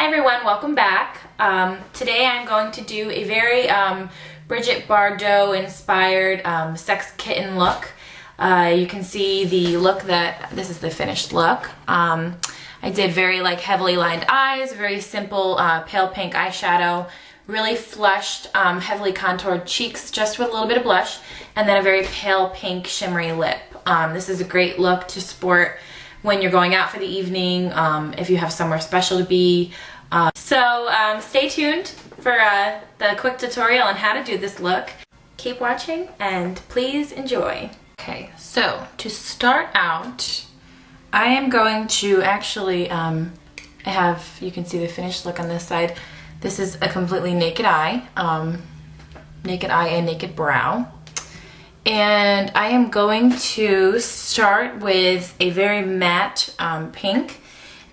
Hi everyone, welcome back. Today I'm going to do a very Brigitte Bardot inspired sex kitten look. You can see the look this is the finished look. I did very heavily lined eyes, very simple pale pink eyeshadow, really flushed, heavily contoured cheeks just with a little bit of blush, and then a very pale pink shimmery lip. This is a great look to sport when you're going out for the evening, if you have somewhere special to be. So stay tuned for the quick tutorial on how to do this look. Keep watching and please enjoy. Okay, so to start out, I am going to actually, you can see the finished look on this side. This is a completely naked eye and naked brow. And I am going to start with a very matte pink,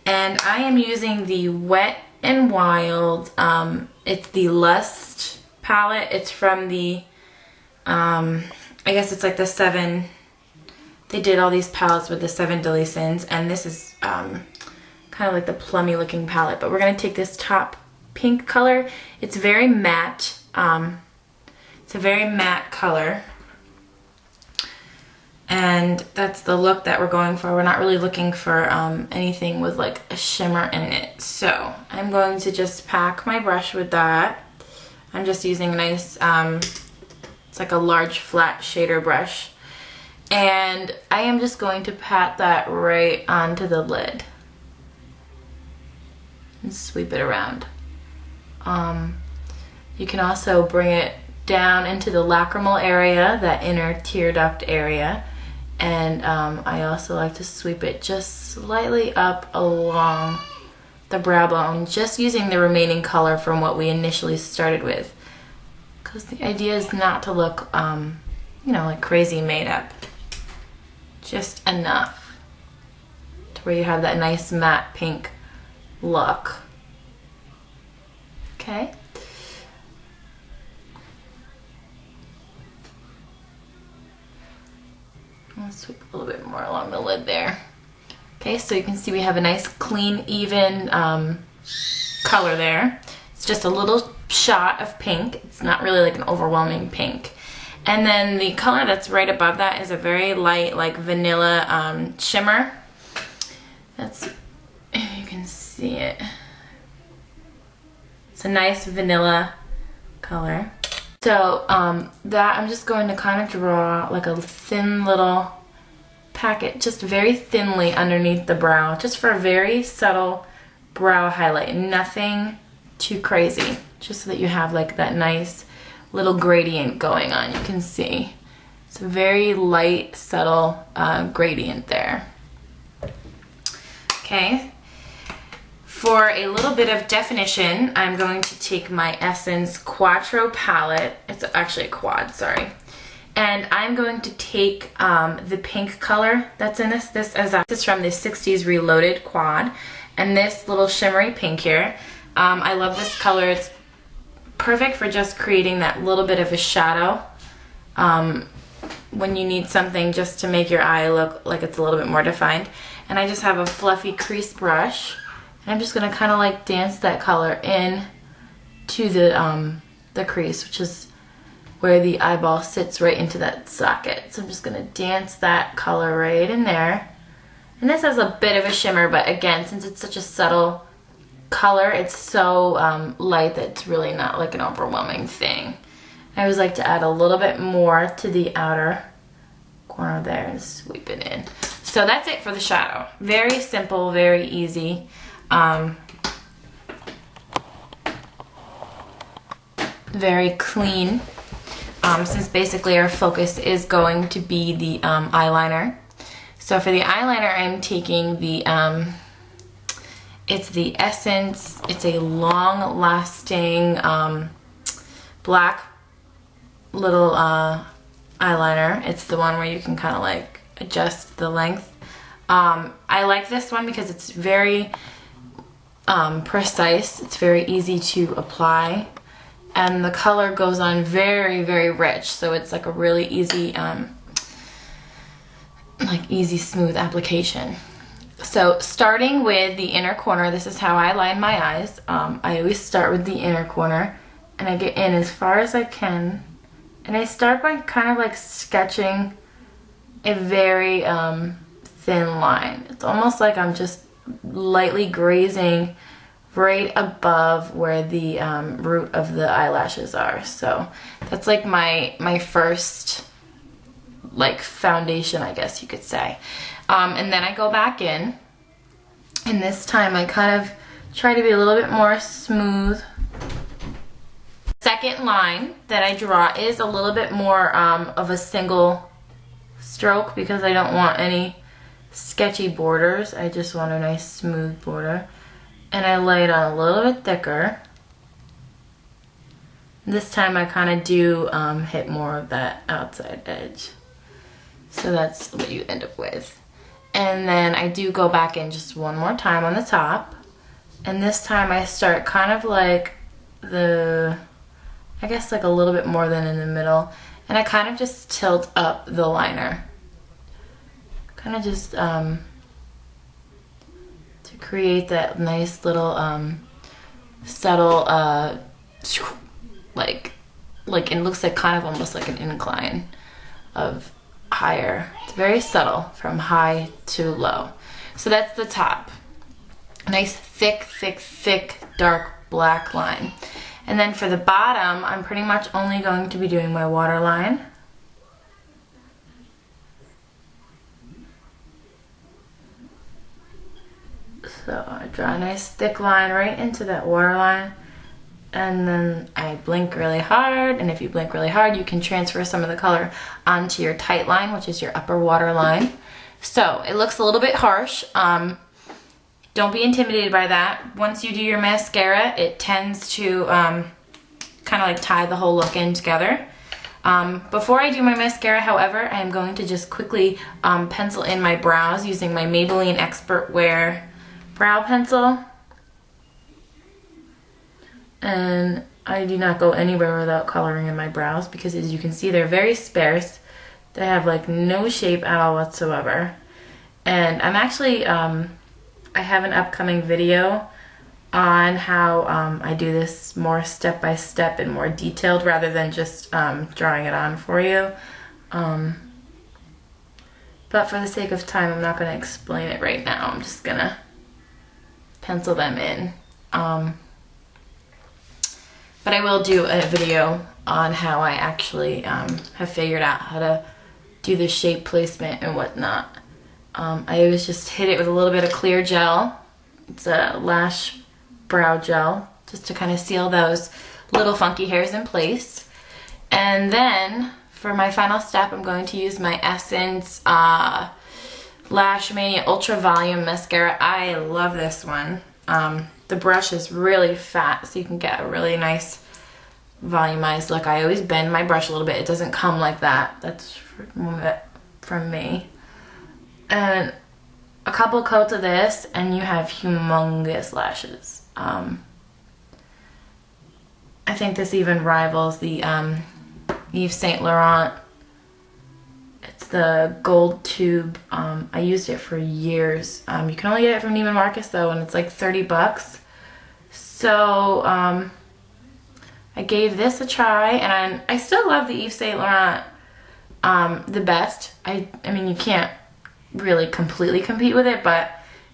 and I am using the Wet n Wild, it's the Lust palette. It's from the, I guess it's like the 7, they did all these palettes with the 7 Deadly Sins, and this is kind of like the plummy looking palette, but we're going to take this top pink color. It's very matte, it's a very matte color. And that's the look that we're going for. We're not really looking for anything with like a shimmer in it. So I'm going to just pack my brush with that. I'm just using a nice, it's like a large flat shader brush. And I am just going to pat that right onto the lid. And sweep it around. You can also bring it down into the lacrimal area, that inner tear duct area. And I also like to sweep it just slightly up along the brow bone, just using the remaining color from what we initially started with. Because the idea is not to look, you know, like crazy made up. Just enough to where you have that nice matte pink look. Okay. I'll sweep a little bit more along the lid there. Okay, so you can see we have a nice clean, even color there. It's just a little shot of pink. It's not really like an overwhelming pink. And then the color that's right above that is a very light, like vanilla shimmer. That's, you can see it. It's a nice vanilla color. So that I'm just going to kind of draw like a thin little packet, just very thinly underneath the brow, just for a very subtle brow highlight. Nothing too crazy, just so that you have like that nice little gradient going on. You can see it's a very light, subtle gradient there. Okay. For a little bit of definition, I'm going to take my Essence Quattro palette. It's actually a quad, sorry. And I'm going to take the pink color that's in this. This is from the 60s Reloaded quad. And this little shimmery pink here. I love this color. It's perfect for just creating that little bit of a shadow. When you need something just to make your eye look like it's a little bit more defined. And I just have a fluffy crease brush. I'm just gonna kind of like dance that color in to the crease, which is where the eyeball sits right into that socket. So I'm just gonna dance that color right in there. And this has a bit of a shimmer, but again, since it's such a subtle color, it's so light that it's really not like an overwhelming thing. I always like to add a little bit more to the outer corner there and sweep it in. So that's it for the shadow. Very simple, very easy. Very clean, since basically our focus is going to be the eyeliner. So for the eyeliner, I'm taking the it's the Essence, it's a long lasting black little eyeliner. It's the one where you can kind of like adjust the length. I like this one because it's very precise. It's very easy to apply, and the color goes on very, very rich, so it's like a really easy smooth application. So So starting with the inner corner, this is how I line my eyes. I always start with the inner corner and I get in as far as I can. And I start by kind of like sketching a very thin line. It's almost like I'm just lightly grazing right above where the root of the eyelashes are. So that's like my first like foundation, I guess you could say. And then I go back in, and this time I kind of try to be a little bit more smooth. Second line that I draw is a little bit more of a single stroke because I don't want any sketchy borders. I just want a nice smooth border. And I lay it on a little bit thicker. This time I kind of do hit more of that outside edge. So that's what you end up with. And then I do go back in just one more time on the top. And this time I start kind of like I guess like a little bit more than in the middle. And I kind of just tilt up the liner. Kind of just to create that nice little subtle like it looks like kind of almost like an incline of higher. It's very subtle from high to low. So that's the top. Nice thick dark black line. And then for the bottom, I'm pretty much only going to be doing my waterline. So I draw a nice thick line right into that waterline. And then I blink really hard, and if you blink really hard, you can transfer some of the color onto your tight line, which is your upper waterline. So it looks a little bit harsh. Don't be intimidated by that. Once you do your mascara, it tends to kind of like tie the whole look in together. Before I do my mascara, however, I am going to just quickly pencil in my brows using my Maybelline Expert Wear brow pencil. And I do not go anywhere without coloring in my brows because, as you can see, they're very sparse. They have like no shape at all whatsoever. And I'm actually, I have an upcoming video on how I do this more step by step and more detailed rather than just drawing it on for you. But for the sake of time, I'm not going to explain it right now. I'm just going to pencil them in. But I will do a video on how I actually have figured out how to do the shape placement and whatnot. I always just hit it with a little bit of clear gel. It's a Lash brow gel, just to kind of seal those little funky hairs in place. And then for my final step, I'm going to use my Essence Lash Mania Ultra Volume Mascara. I love this one. The brush is really fat, so you can get a really nice volumized look. I always bend my brush a little bit. It doesn't come like that. That's from me. And a couple coats of this, and you have humongous lashes. I think this even rivals the Yves Saint Laurent. It's the gold tube. I used it for years. You can only get it from Neiman Marcus though, and it's like 30 bucks. So I gave this a try, and I still love the Yves Saint Laurent the best. I mean, you can't really completely compete with it, but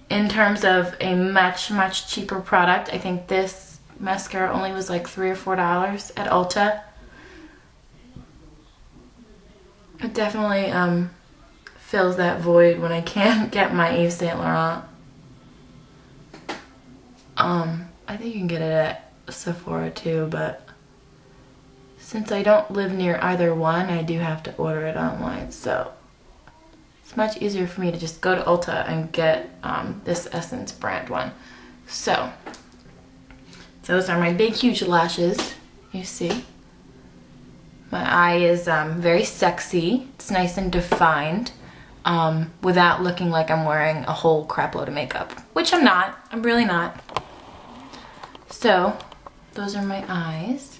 in terms of a much cheaper product, I think this mascara only was like $3 or $4 at Ulta. It definitely fills that void when I can't get my Yves Saint Laurent. I think you can get it at Sephora too, but since I don't live near either one, I do have to order it online, so it's much easier for me to just go to Ulta and get this Essence brand one. So those are my big huge lashes, you see. My eye is very sexy. It's nice and defined without looking like I'm wearing a whole crap load of makeup, which I'm not. I'm really not. So those are my eyes.